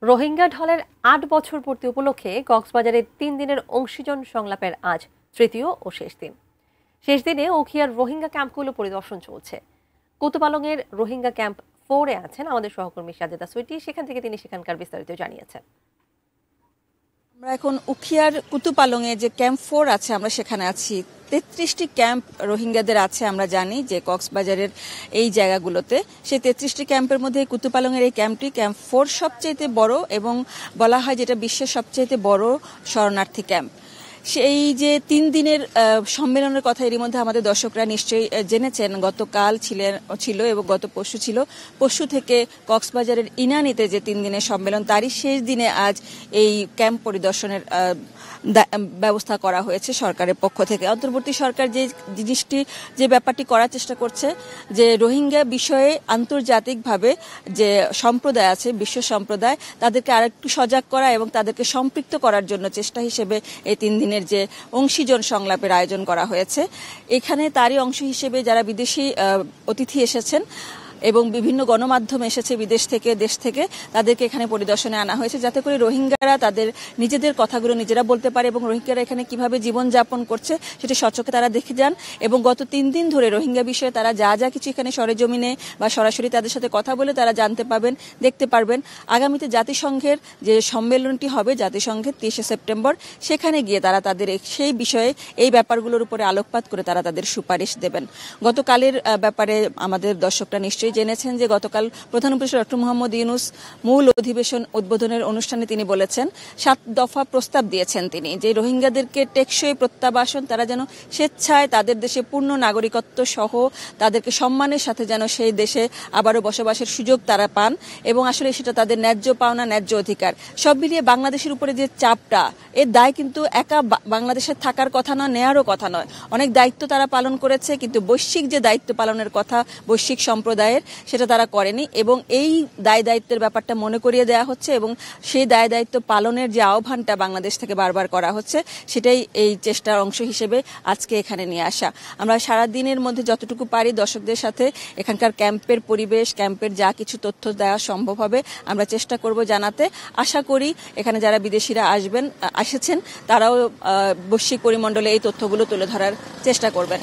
রোহিঙ্গা ঢলের ৮ বছর পূর্তি উপলক্ষে কক্সবাজারে ৩ দিনের অংশীজন সংলাপের আজ তৃতীয় ও শেষ দিন। শেষ দিনে উখিয়ার রোহিঙ্গা ক্যাম্পগুলো পরিদর্শন চলছে। কুতুপালংয়ের রোহিঙ্গা ক্যাম্প 4-এ আছেন আমাদের সহকর্মী সাজেদা সুইটি। সেখান থেকে তিনি সেখানকার বিস্তারিত জানিয়েছেন। আমরা এখন উখিয়ার কুতুপালংয়ে যে ক্যাম্প 4 আছে আমরা সেখানে আছি। 33টি ক্যাম্প রোহিঙ্গাদের আছে আমরা জানি যে কক্সবাজারের এই জায়গাগুলোতে। সেই 33টি ক্যাম্পের মধ্যে কুতুপালংয়ের এই ক্যাম্পটি ক্যাম্প 4 সবচেয়ে বড় এবং বলা হয় যেটা বিশ্বের সবচেয়ে বড় শরণার্থী ক্যাম্প। সেই যে 3 দিনের সম্মেলনের কথা এরই মধ্যে আমাদের দর্শকরা নিশ্চয়ই জেনেছেন। গতকাল ছিল এবং গত পরশু ছিল। পরশু থেকে কক্সবাজারের ইনানীতে যে 3 দিনের সম্মেলন তারই শেষ দিনে আজ এই ক্যাম্প পরিদর্শনের ব্যবস্থা করা হয়েছে সরকারের পক্ষ থেকে। অন্তর্বর্তী সরকার যে ব্যাপারটি করার চেষ্টা করছে যে রোহিঙ্গা বিষয়ে আন্তর্জাতিকভাবে যে সম্প্রদায় আছে, বিশ্ব সম্প্রদায়, তাদেরকে আরেকটু সজাগ করা এবং তাদেরকে সম্পৃক্ত করার জন্য চেষ্টা হিসেবে এই 3 দিনের যে অংশীজন সংলাপের আয়োজন করা হয়েছে। এখানে তারই অংশ হিসেবে যারা বিদেশি অতিথি এসেছেন এবং বিভিন্ন গণমাধ্যম এসেছে বিদেশ থেকে, দেশ থেকে, তাদেরকে এখানে পরিদর্শনে আনা হয়েছে যাতে করে রোহিঙ্গারা তাদের নিজেদের কথাগুলো নিজেরা বলতে পারে এবং রোহিঙ্গারা এখানে কিভাবে জীবনযাপন করছে সেটা স্বচক্ষে তারা দেখে যান। এবং গত 3 দিন ধরে রোহিঙ্গা বিষয়ে তারা যা কিছু এখানে সরেজমিনে বা সরাসরি তাদের সাথে কথা বলে তারা জানতে পাবেন, দেখতে পারবেন। আগামীতে জাতিসংঘের যে সম্মেলনটি হবে জাতিসংঘের 30শে সেপ্টেম্বর, সেখানে গিয়ে তারা তাদের সেই বিষয়ে এই ব্যাপারগুলোর উপরে আলোকপাত করে তারা তাদের সুপারিশ দেবেন। গতকালের ব্যাপারে আমাদের দর্শকরা নিশ্চয়ই জেনেছেন যে গতকাল প্রধান উপদেষ্টা ডক্টর মোহাম্মদ ইউনূস মূল অধিবেশন উদ্বোধনের অনুষ্ঠানে তিনি বলেছেন, 7 দফা প্রস্তাব দিয়েছেন তিনি, যে রোহিঙ্গাদেরকে টেকসই প্রত্যাবাসন, তারা যেন স্বেচ্ছায় তাদের দেশে পূর্ণ নাগরিকত্ব সহ তাদেরকে সম্মানের সাথে যেন সেই দেশে আবারও বসবাসের সুযোগ তারা পান এবং আসলে সেটা তাদের ন্যায্য পাওনা, ন্যায্য অধিকার। সব মিলিয়ে বাংলাদেশের উপরে যে চাপটা, এর দায় কিন্তু একা বাংলাদেশের থাকার কথা নয়, নেয়ারও কথা নয়। অনেক দায়িত্ব তারা পালন করেছে, কিন্তু বৈশ্বিক যে দায়িত্ব পালনের কথা বৈশ্বিক সম্প্রদায়ের, সেটা তারা করেনি এবং এই দায়িত্বের ব্যাপারটা মনে করিয়ে দেওয়া হচ্ছে এবং সেই দায়িত্ব পালনের যে আহ্বানটা বাংলাদেশ থেকে বারবার করা হচ্ছে সেটাই এই চেষ্টার অংশ হিসেবে আজকে এখানে নিয়ে আসা। আমরা সারা দিনের মধ্যে যতটুকু পারি দর্শকদের সাথে এখানকার ক্যাম্পের পরিবেশ, ক্যাম্পের যা কিছু তথ্য দেওয়া সম্ভব হবে আমরা চেষ্টা করব জানাতে। আশা করি এখানে যারা বিদেশিরা এসেছেন তারাও বৈশ্বিক পরিমণ্ডলে এই তথ্যগুলো তুলে ধরার চেষ্টা করবেন।